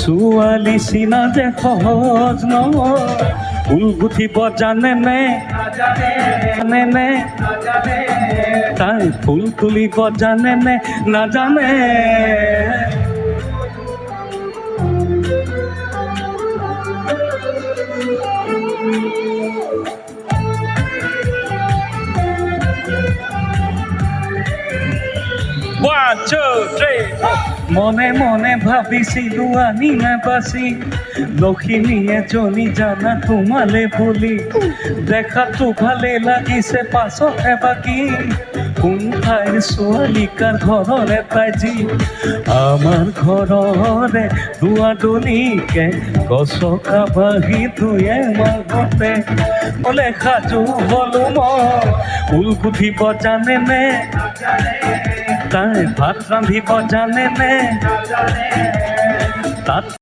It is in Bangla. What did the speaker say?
ছোৱালী চিনা যে সহজ নহয় ফুল গুঠিব জানে নে তাই ফুল তুলিব জানে নে নাজানে One, two, three, four. মনে মনে ভাবিছিলো আনি না বাসি লখিমীয়ে জনি জানা তোমালে বলি দেখাতো ভালে লাগিছে পাছতহে বাকী কোন ঠাইৰ ছোৱালী কাৰ ঘৰৰে তাইজি আমাৰ ঘৰৰে দুৱাদলিকে গছকা বাঢ়ি দুয়ে মাঘতে বোলে সাজু হলো মই ঊল গুঠিব জানে নে তাই ভাত ৰান্ধিব জানে নে তাত